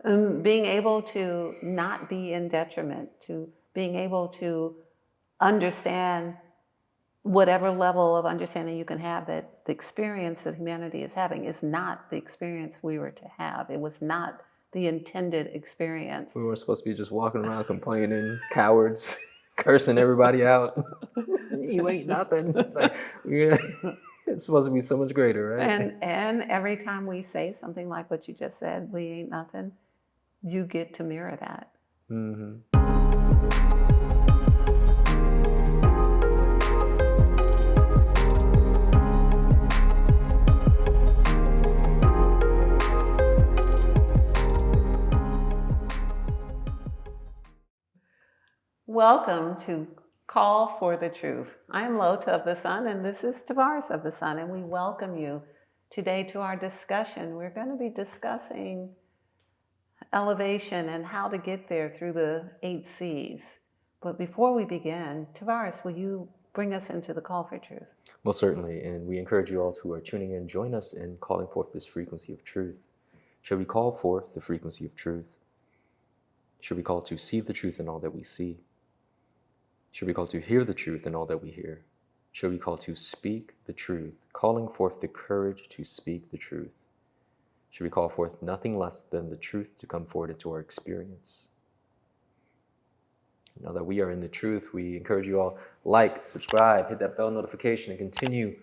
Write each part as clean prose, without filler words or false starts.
being able to not be in detriment, to being able to understand whatever level of understanding you can have, that the experience that humanity is having is not the experience we were to have. It was not the intended experience. We weren't supposed to be just walking around complaining, cowards, cursing everybody out. You ain't nothing. Like, it's supposed to be so much greater, right? And every time we say something like what you just said, we ain't nothing, you get to mirror that. Mm-hmm. Welcome to Call for the Truth. I'm LaOta of the Sun, and this is Tarvars of the Sun, and we welcome you today to our discussion. We're going to be discussing elevation and how to get there through the 8 C's. But before we begin, Tarvars, will you bring us into the Call for Truth? Most certainly, and we encourage you all who are tuning in, join us in calling forth this frequency of truth. Shall we call forth the frequency of truth? Should we call to see the truth in all that we see? Should we call to hear the truth in all that we hear? Should we call to speak the truth, calling forth the courage to speak the truth? Should we call forth nothing less than the truth to come forward into our experience? Now that we are in the truth, we encourage you all, like, subscribe, hit that bell notification, and continue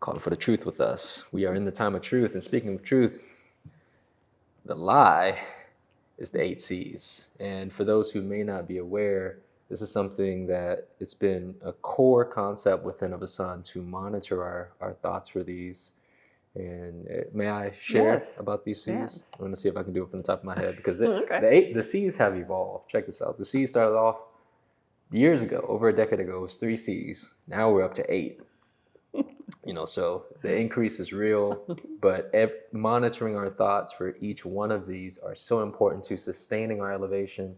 calling for the truth with us. We are in the time of truth, and speaking of truth, the lie is the 8 C's. And for those who may not be aware, this is something that it's been a core concept within of the Sun to monitor our thoughts for these. And may I share about these C's? Yes. I'm going to see if I can do it from the top of my head, because Okay. the C's have evolved. Check this out. The C's started off years ago, over a decade ago. It was 3 C's. Now we're up to 8. So the increase is real, but monitoring our thoughts for each one of these are so important to sustaining our elevation.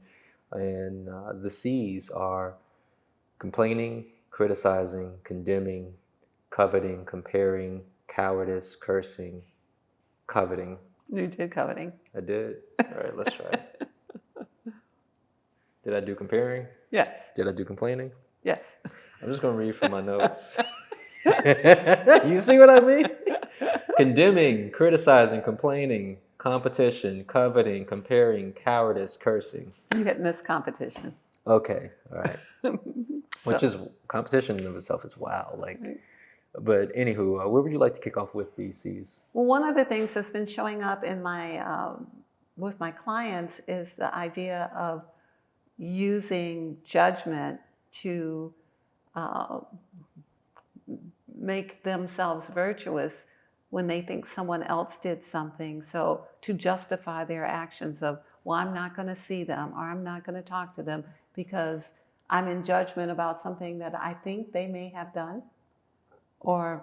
And the C's are complaining, criticizing, condemning, coveting, comparing, cowardice, cursing, coveting. You did coveting. I did. All right, let's try it. Did I do comparing? Yes. Did I do complaining? Yes. I'm just going to read from my notes. You see what I mean? Condemning, criticizing, complaining, competition, coveting, comparing, cowardice, cursing. You hit miss competition. Okay, all right. Which is, competition in of itself is wow. But anywho, where would you like to kick off with these C's? Well, one of the things that's been showing up in my with my clients is the idea of using judgment to make themselves virtuous when they think someone else did something. So to justify their actions of, well, I'm not going to see them, or I'm not going to talk to them because I'm in judgment about something that I think they may have done, or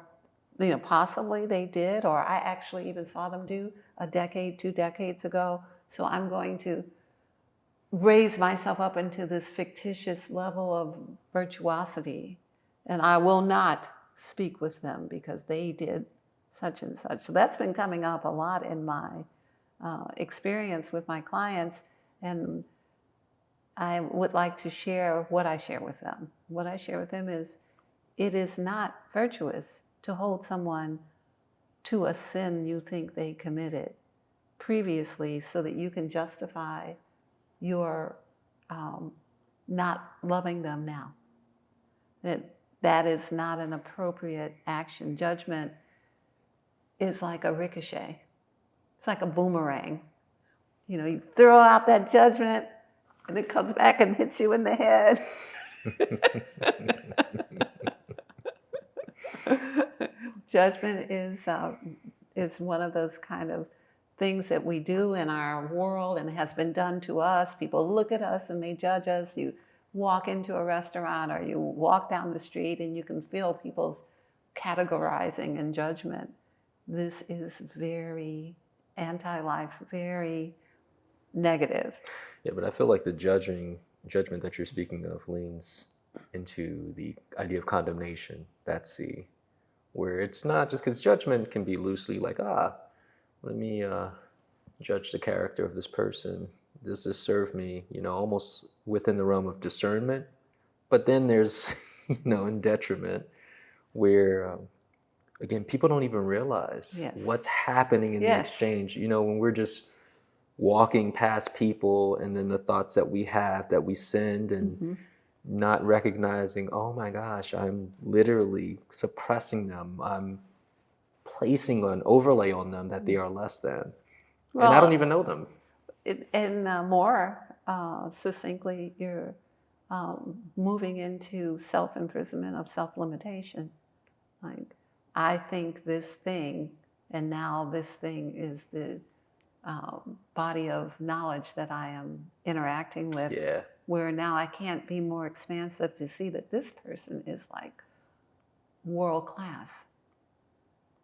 possibly they did, or I actually even saw them do a decade, 2 decades ago. So I'm going to raise myself up into this fictitious level of virtuosity, and I will not speak with them because they did such and such. So that's been coming up a lot in my experience with my clients, and I would like to share what I share with them. What I share with them is, it is not virtuous to hold someone to a sin you think they committed previously so that you can justify your not loving them now. That is not an appropriate action. Judgment is like a ricochet. It's like a boomerang. You throw out that judgment and it comes back and hits you in the head. Judgment is one of those kind of things that we do in our world, and has been done to us. People look at us and they judge us. You walk into a restaurant or you walk down the street and you can feel people's categorizing and judgment. This is very anti-life, very negative. Yeah, but I feel like the judgment that you're speaking of leans into the idea of condemnation. That's C, where it's not just, because judgment can be loosely like, let me judge the character of this person. Does this serve me? Almost within the realm of discernment. But then there's, in detriment, where again, people don't even realize what's happening in the exchange. When we're just walking past people, and then the thoughts that we have that we send, and not recognizing, oh my gosh, I'm literally suppressing them. I'm placing an overlay on them that they are less than. Well, and I don't even know them. More succinctly, you're moving into self-imprisonment of self-limitation. Like, I think this thing, and now this thing is the body of knowledge that I am interacting with. Yeah. Where now I can't be more expansive to see that this person is like world class.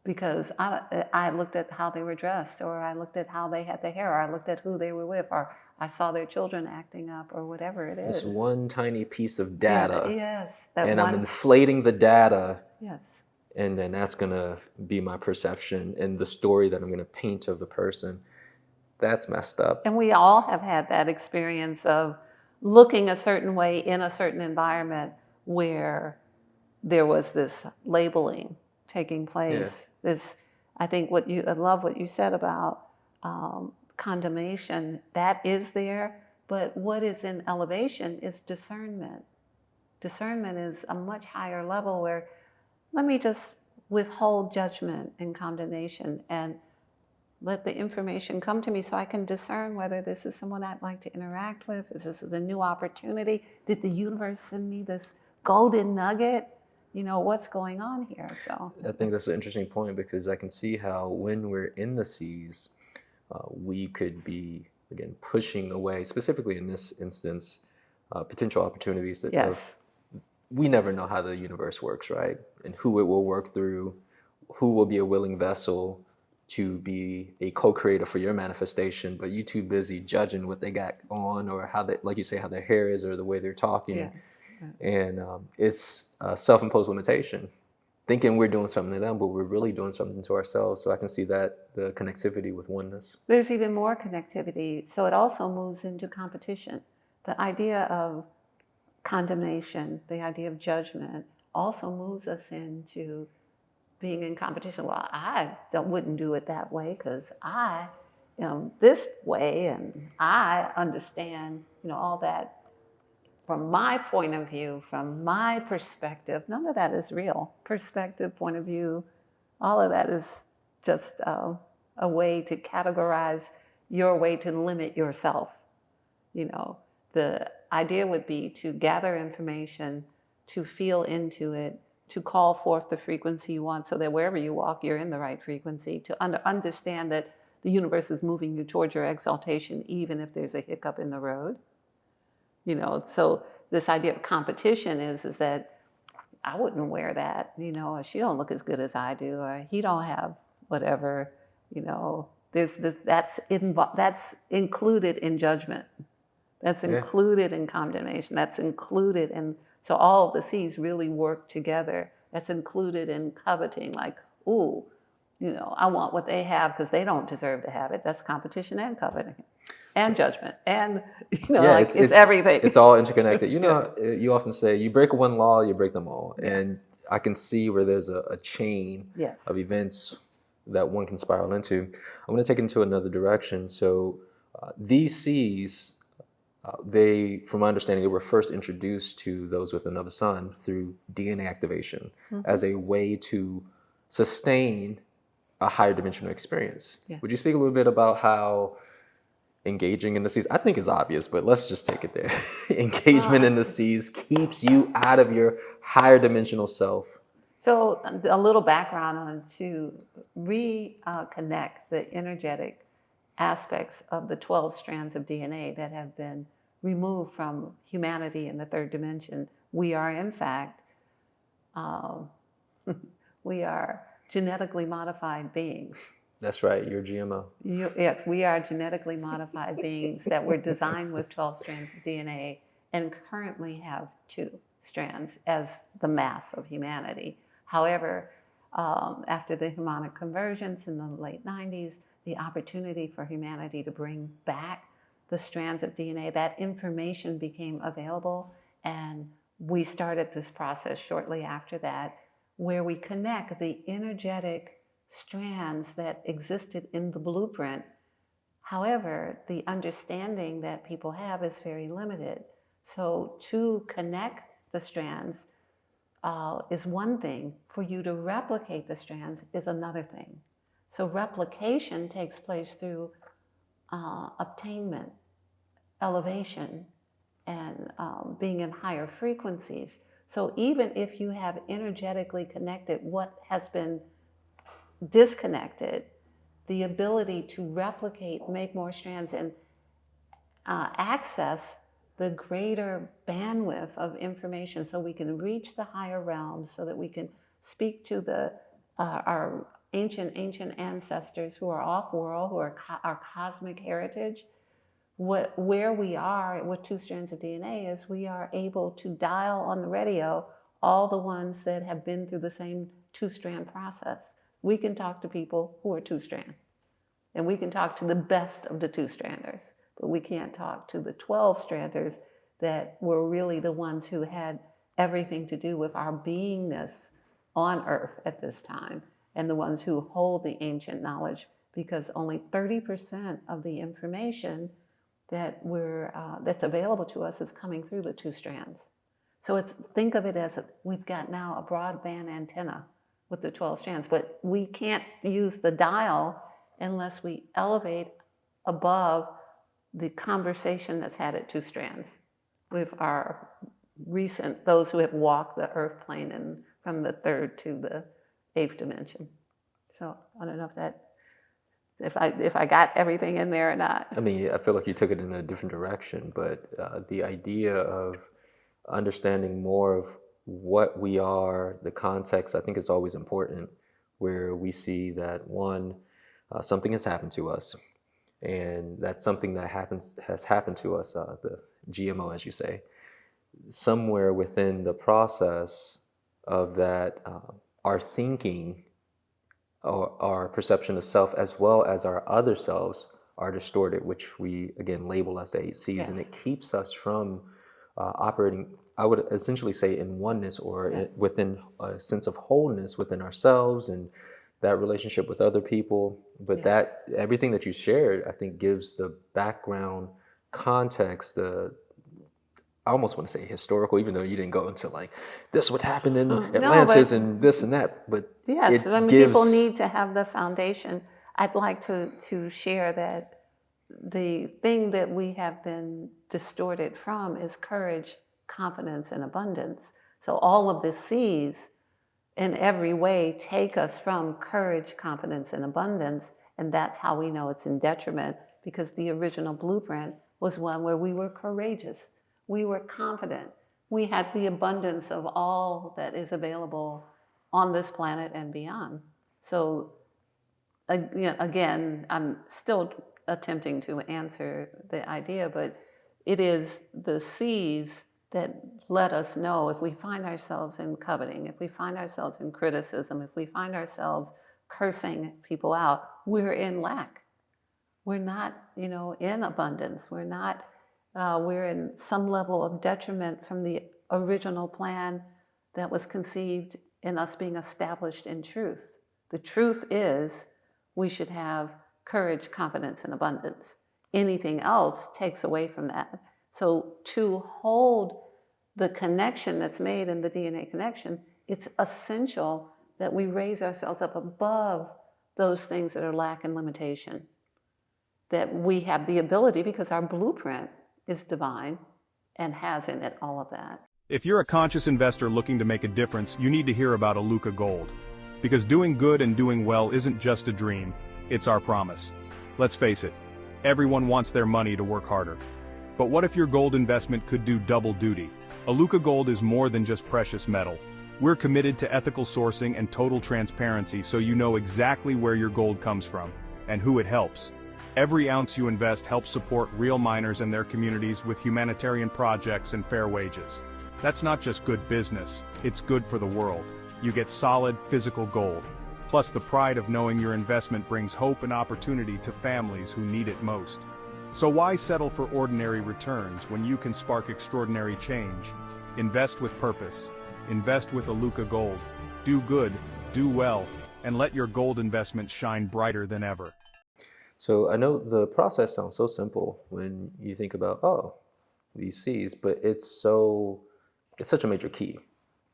Because I looked at how they were dressed, or I looked at how they had their hair, or I looked at who they were with, or I saw their children acting up, or whatever it is. This one tiny piece of data. Yes. And I'm inflating the data. Yes. And then that's going to be my perception and the story that I'm going to paint of the person. That's messed up. And we all have had that experience of looking a certain way in a certain environment where there was this labeling taking place. I think I love what you said about condemnation. That is there, but what is in elevation is discernment. Discernment is a much higher level where let me just withhold judgment and condemnation and let the information come to me so I can discern whether this is someone I'd like to interact with. Is this a new opportunity? Did the universe send me this golden nugget? What's going on here? So I think that's an interesting point, because I can see how when we're in the C's, we could be, again, pushing away, specifically in this instance, potential opportunities that we never know how the universe works, right? And who it will work through, who will be a willing vessel to be a co-creator for your manifestation, but you too busy judging what they got on, or how they, like you say, how their hair is, or the way they're talking. Yes. And it's a self-imposed limitation, thinking we're doing something to them, but we're really doing something to ourselves. So I can see that, the connectivity with oneness. There's even more connectivity. So it also moves into competition. The idea of condemnation, the idea of judgment, also moves us into being in competition. Well, I wouldn't do it that way because I am this way, and I understand, all that. From my point of view, from my perspective, none of that is real. Perspective, point of view, all of that is just a way to categorize your way to limit yourself. The idea would be to gather information, to feel into it, to call forth the frequency you want so that wherever you walk, you're in the right frequency, to understand that the universe is moving you towards your exaltation, even if there's a hiccup in the road. So this idea of competition is that I wouldn't wear that, or she don't look as good as I do, or he don't have whatever, there's this, that's included in judgment. That's included in condemnation. That's included in, so all of the C's really work together. That's included in coveting, like, ooh, I want what they have because they don't deserve to have it. That's competition and coveting. And judgment, and it's everything. It's all interconnected. You often say you break one law, you break them all, and I can see where there's a chain of events that one can spiral into. I'm going to take it into another direction. So these C's, from my understanding, they were first introduced to those with another sun through DNA activation as a way to sustain a higher dimensional experience. Would you speak a little bit about how engaging in the C's, I think is obvious, but let's just take it there. Engagement in the C's keeps you out of your higher dimensional self. So a little background on to reconnect the energetic aspects of the 12 strands of DNA that have been removed from humanity in the third dimension. We are, in fact, we are genetically modified beings. That's right, you're GMO. Yes, we are genetically modified beings that were designed with 12 strands of DNA and currently have 2 strands as the mass of humanity. However, after the Humanic convergence in the late 90s, the opportunity for humanity to bring back the strands of DNA, that information became available. And we started this process shortly after that, where we connect the energetic strands that existed in the blueprint. However, the understanding that people have is very limited. So to connect the strands is one thing. For you to replicate the strands is another thing. So replication takes place through obtainment, elevation, and being in higher frequencies. So even if you have energetically connected what has been disconnected, the ability to replicate, make more strands, and access the greater bandwidth of information, so we can reach the higher realms, so that we can speak to our ancient ancestors who are off-world, who are our cosmic heritage. Where we are with 2 strands of DNA is we are able to dial on the radio all the ones that have been through the same 2-strand process. We can talk to people who are 2-strand, and we can talk to the best of the 2-stranders, but we can't talk to the 12-stranders that were really the ones who had everything to do with our beingness on Earth at this time, and the ones who hold the ancient knowledge, because only 30% of the information that that's available to us is coming through the 2 strands. So think of it as we've got now a broadband antenna with the 12 strands, but we can't use the dial unless we elevate above the conversation that's had at 2 strands with our those who have walked the earth plane and from the 3rd to the 8th dimension. So I don't know if I got everything in there or not. I mean, I feel like you took it in a different direction, but the idea of understanding more of what we are, the context, I think is always important, where we see that something has happened to us, and that's something that has happened to us, the GMO, as you say, somewhere within the process of that, our thinking, or our perception of self, as well as our other selves, are distorted, which we again label as the 8 C's. Yes. And it keeps us from operating, I would essentially say, in oneness, or within a sense of wholeness within ourselves and that relationship with other people. But that everything that you shared, I think, gives the background context, I almost want to say historical, even though you didn't go into like, this would happen in Atlantis and this and that. But yes, I mean, people need to have the foundation. I'd like to share that the thing that we have been distorted from is courage, confidence, and abundance. So all of the C's in every way take us from courage, confidence, and abundance. And that's how we know it's in detriment, because the original blueprint was one where we were courageous. We were confident. We had the abundance of all that is available on this planet and beyond. So again, I'm still attempting to answer the idea, but it is the C's that let us know if we find ourselves in coveting, if we find ourselves in criticism, if we find ourselves cursing people out, we're in lack. We're not, in abundance. We're not. We're in some level of detriment from the original plan that was conceived in us being established in truth. The truth is we should have courage, confidence, and abundance. Anything else takes away from that. So to hold the connection that's made in the DNA connection, it's essential that we raise ourselves up above those things that are lack and limitation. That we have the ability, because our blueprint is divine and has in it all of that. If you're a conscious investor looking to make a difference, you need to hear about Aluca Gold. Because doing good and doing well isn't just a dream, it's our promise. Let's face it, everyone wants their money to work harder. But what if your gold investment could do double duty? Aluca Gold is more than just precious metal. We're committed to ethical sourcing and total transparency, so you know exactly where your gold comes from and who it helps. Every ounce you invest helps support real miners and their communities with humanitarian projects and fair wages. That's not just good business, it's good for the world. You get solid, physical gold. plus the pride of knowing your investment brings hope and opportunity to families who need it most. So why settle for ordinary returns when you can spark extraordinary change? Invest with purpose. Invest with Aluca Gold. Do good, do well, and let your gold investment shine brighter than ever. So I know the process sounds so simple when you think about, oh, these C's, but it's such a major key.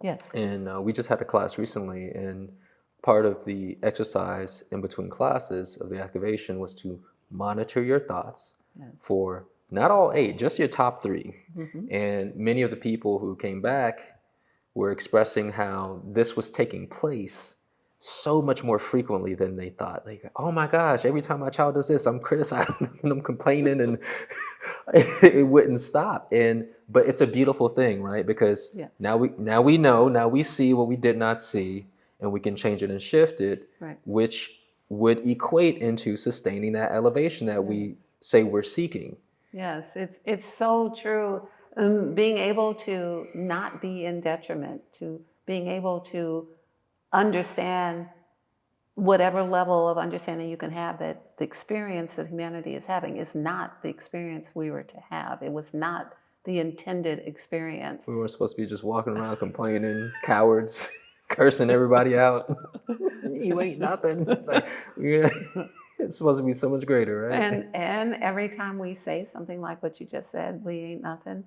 Yes. And we just had a class recently, and part of the exercise in between classes of the activation was to monitor your thoughts for not all 8, just your top 3. And many of the people who came back were expressing how this was taking place so much more frequently than they thought. Like, oh my gosh, every time my child does this, I'm criticizing them and I'm complaining, and it wouldn't stop. But it's a beautiful thing, right? Because now we know, now we see what we did not see, and we can change it and shift it, which would equate into sustaining that elevation that we say we're seeking. Yes, it's so true. Being able to not be in detriment, to being able to understand whatever level of understanding you can have, that the experience that humanity is having is not the experience we were to have. It was not the intended experience. We weren't supposed to be just walking around complaining, cowards, cursing everybody out. You ain't nothing. Like, it's supposed to be so much greater, right? And every time we say something like what you just said, we ain't nothing,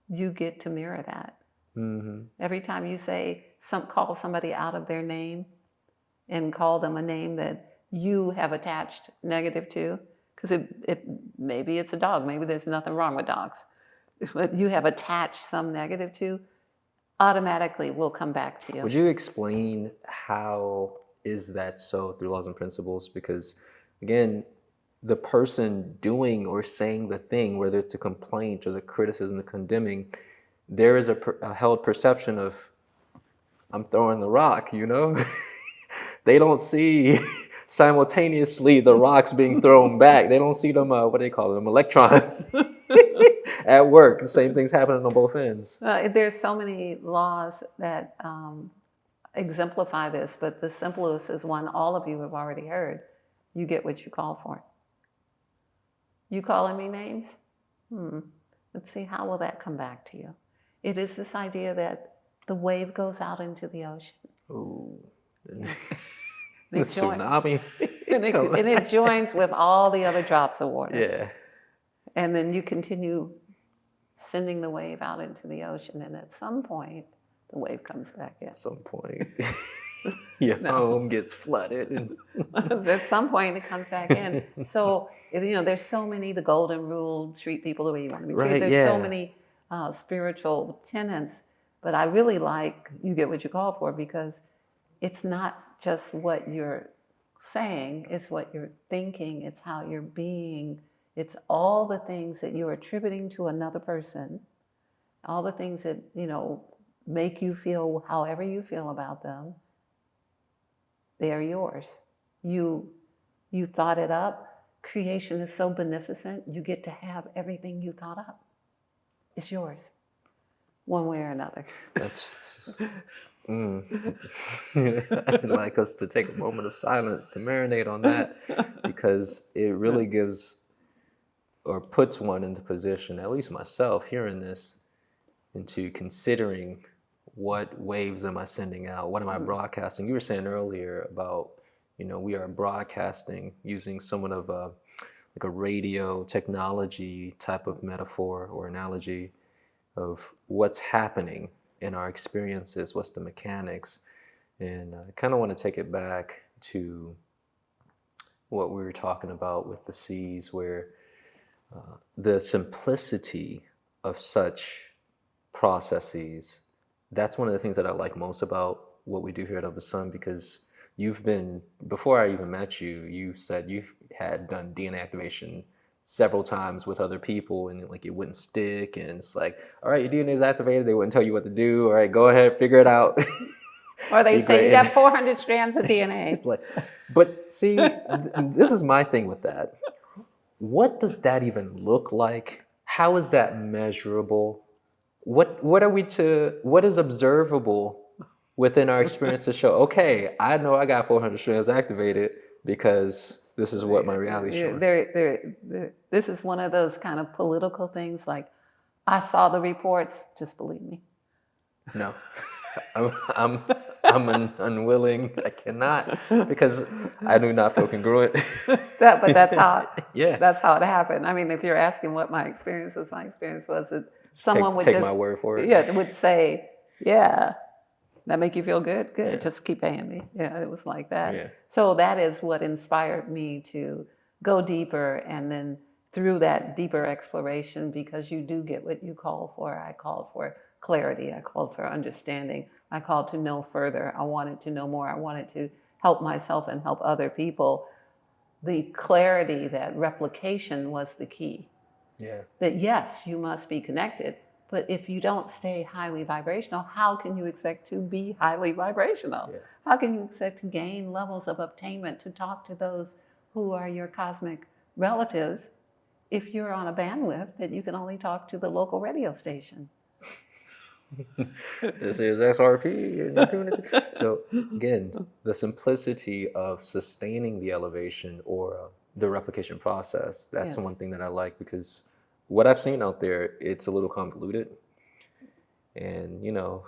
you get to mirror that. Every time you say call somebody out of their name and call them a name that you have attached negative to, because maybe it's a dog, maybe there's nothing wrong with dogs, but you have attached some negative to, automatically will come back to you. Would you explain how is that so through laws and principles? Because again, the person doing or saying the thing, whether it's a complaint or the criticism, the condemning, there is a held perception of, I'm throwing the rock, you know? They don't see simultaneously the rocks being thrown back. They don't see them, what do they call them, electrons at work. The same thing's happening on both ends. There's so many laws that exemplify this, but the simplest is one all of you have already heard. You get what you call for. You calling me names? Let's see, how will that come back to you? It is this idea that the wave goes out into the ocean. Ooh. The tsunami. tsunami. and it joins with all the other drops of water. Yeah. And then you continue sending the wave out into the ocean, and at some point, the wave comes back in. At some point, your home gets flooded. And at some point, it comes back in. So, there's so many, the golden rule, treat people the way you want to be treated. There's so many spiritual tenets, but I really like you get what you call for, because it's not just what you're saying, it's what you're thinking, it's how you're being, it's all the things that you're attributing to another person, all the things that, make you feel however you feel about them. They're yours. You thought it up. Creation is so beneficent, you get to have everything you thought up. It's yours, one way or another. That's, I'd like us to take a moment of silence to marinate on that, because it really gives or puts one into position, at least myself hearing this, into considering what waves am I sending out? What am I broadcasting? You were saying earlier about, we are broadcasting using somewhat of a radio technology type of metaphor or analogy of what's happening in our experiences, what's the mechanics. And I kind of want to take it back to what we were talking about with the C's, where the simplicity of such processes, that's one of the things that I like most about what we do here at Of the Sun, because before I even met you, you said you had done DNA activation several times with other people, and it wouldn't stick, and it's like, all right, your DNA is activated, they wouldn't tell you what to do, all right, go ahead, figure it out. Or they'd say, you got 400 strands of DNA. But see, this is my thing with that. What does that even look like? How is that measurable? What is observable within our experience to show, okay, I know I got 400 strands activated because this is what my reality is showing. This is one of those kind of political things like, I saw the reports, just believe me. No, I'm unwilling. I cannot, because I do not feel congruent. But that's how Yeah. that's how it happened. I mean, if you're asking what my experience was that someone would take just my word for it. Yeah, would say, yeah, that make you feel good? Good, Yeah. just keep paying me. Yeah, it was like that. Yeah. So that is what inspired me to go deeper, and then through that deeper exploration, because you do get what you call for. I called for clarity. I called for understanding. I called to know further. I wanted to know more. I wanted to help myself and help other people. The clarity that replication was the key. Yeah. That yes, you must be connected, but if you don't stay highly vibrational, how can you expect to be highly vibrational? Yeah. How can you expect to gain levels of obtainment, to talk to those who are your cosmic relatives, if you're on a bandwidth that you can only talk to the local radio station? This is SRP. And you're doing it. So again, the simplicity of sustaining the elevation or the replication process, that's Yes. one thing that I like, because what I've seen out there, it's a little convoluted. And, you know,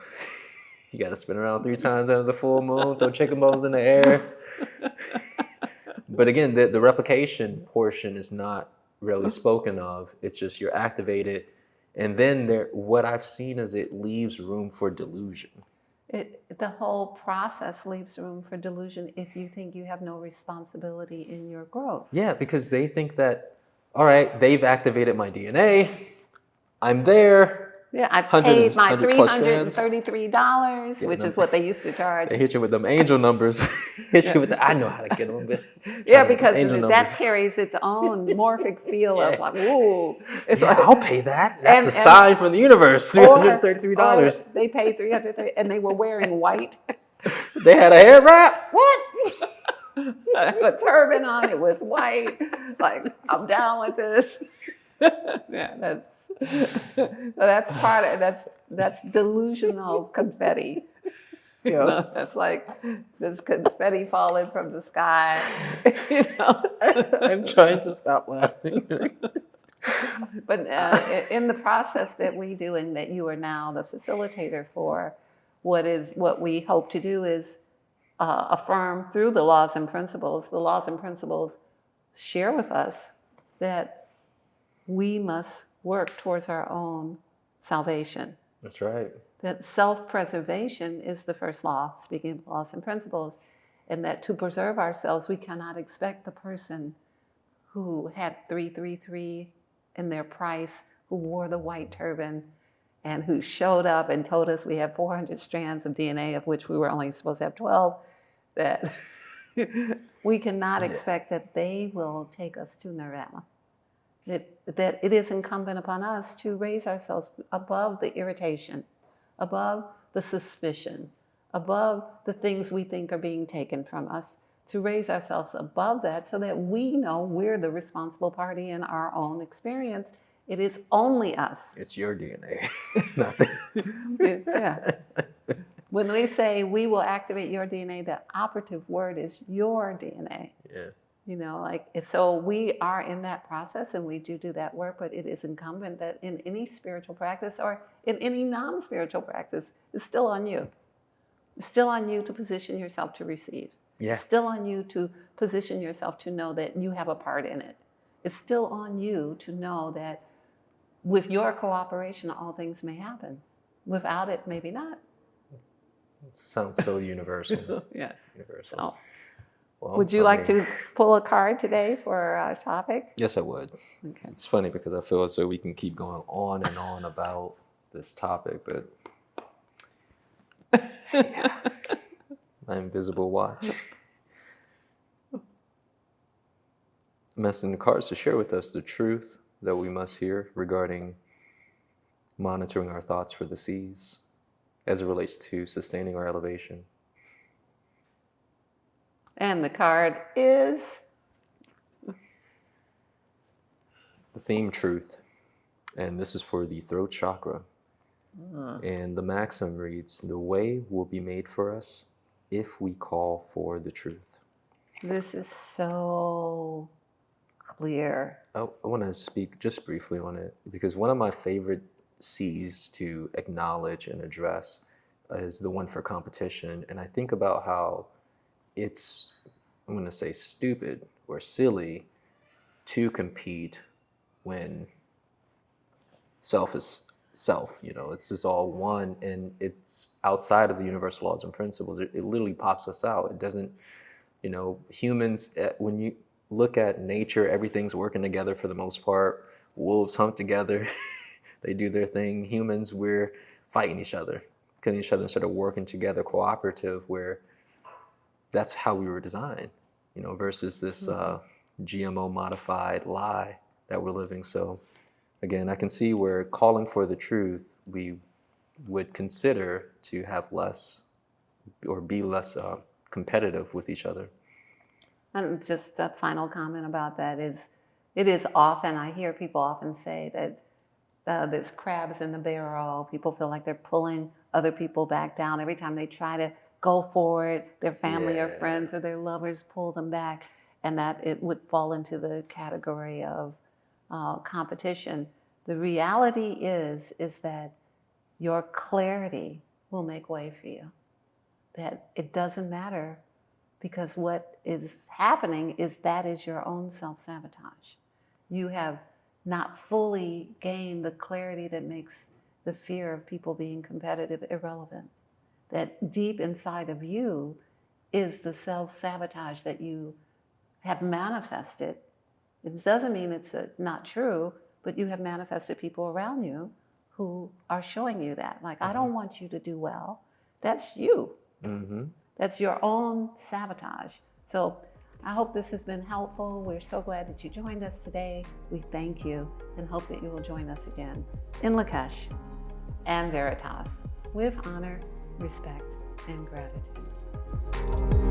you got to spin around 3 times under the full moon, throw chicken bones in the air. But again, the replication portion is not really spoken of. It's just you're activated. And then what I've seen is it leaves room for delusion. The whole process leaves room for delusion if you think you have no responsibility in your growth. Yeah, because they think that, all right, they've activated my DNA. I'm there. Yeah, I 100 paid my 100 plus strands. $333, Yeah, which them- is what they used to charge. They hit you with them angel numbers. Hit you with I know how to get them. Yeah, because angel that numbers. carries its own morphic feel Yeah. of like, ooh. It's Yeah, like, I'll pay that. That's And- a sign from the universe. $333. or they paid $333, and they were wearing white. They had a hair wrap. What? A turban on, it was white. Like, I'm down with this. Yeah, that's part of that's delusional confetti. You know, that's like this confetti falling from the sky. You know, I'm trying to stop laughing. but in the process that we do, and that you are now the facilitator for, what we hope to do is affirm through the laws and principles. The laws and principles share with us that we must work towards our own salvation. That's right. That self-preservation is the first law, speaking of laws and principles, and that to preserve ourselves, we cannot expect the person who had 333 in their price, who wore the white turban, and who showed up and told us we have 400 strands of DNA, of which we were only supposed to have 12, that we cannot expect that they will take us to nirvana. That it is incumbent upon us to raise ourselves above the irritation, above the suspicion, above the things we think are being taken from us, to raise ourselves above that so that we know we're the responsible party in our own experience. It is only us. It's your DNA. Yeah. When we say we will activate your DNA, the operative word is your DNA. Yeah. You know, like, so we are in that process, and we do that work, but it is incumbent that in any spiritual practice or in any non-spiritual practice, it's still on you. It's still on you to position yourself to receive. Yeah. It's still on you to position yourself to know that you have a part in it. It's still on you to know that with your cooperation, all things may happen. Without it, maybe not. Sounds so universal. Yes. Universal. So, Well, would you like to pull a card today for our topic? Yes, I would. Okay. It's funny because I feel as though we can keep going on and on about this topic, but my invisible watch. I'm asking the cards to share with us the truth that we must hear regarding monitoring our thoughts for the seas as it relates to sustaining our elevation. And the card is? The theme, truth. And this is for the throat chakra. And the maxim reads, "The way will be made for us if we call for the truth." This is so clear. I want to speak just briefly on it because one of my favorite C's to acknowledge and address is the one for competition. And I think about how it's, I'm going to say, stupid or silly to compete when self is self. It's just all one, and it's outside of the universal laws and principles. It literally pops us out. It doesn't, humans, when you look at nature, everything's working together for the most part. Wolves hunt together. They do their thing. Humans, we're fighting each other, killing each other instead of working together, cooperative, where that's how we were designed, versus this GMO modified lie that we're living. So again, I can see where calling for the truth, we would consider to have less or be less competitive with each other. And just a final comment about that is, it is often, I hear people often say that there's crabs in the barrel. People feel like they're pulling other people back down. Every time they try to go forward, their family or friends or their lovers pull them back, and that it would fall into the category of competition. The reality is that your clarity will make way for you. That it doesn't matter, because what is happening is that is your own self-sabotage. You have not fully gained the clarity that makes the fear of people being competitive irrelevant. That deep inside of you is the self-sabotage that you have manifested. It doesn't mean it's not true, but you have manifested people around you who are showing you that. Like, I don't want you to do well. That's you. That's your own sabotage. So I hope this has been helpful. We're so glad that you joined us today. We thank you and hope that you will join us again in Lakesh and Veritas with honor, respect, and gratitude.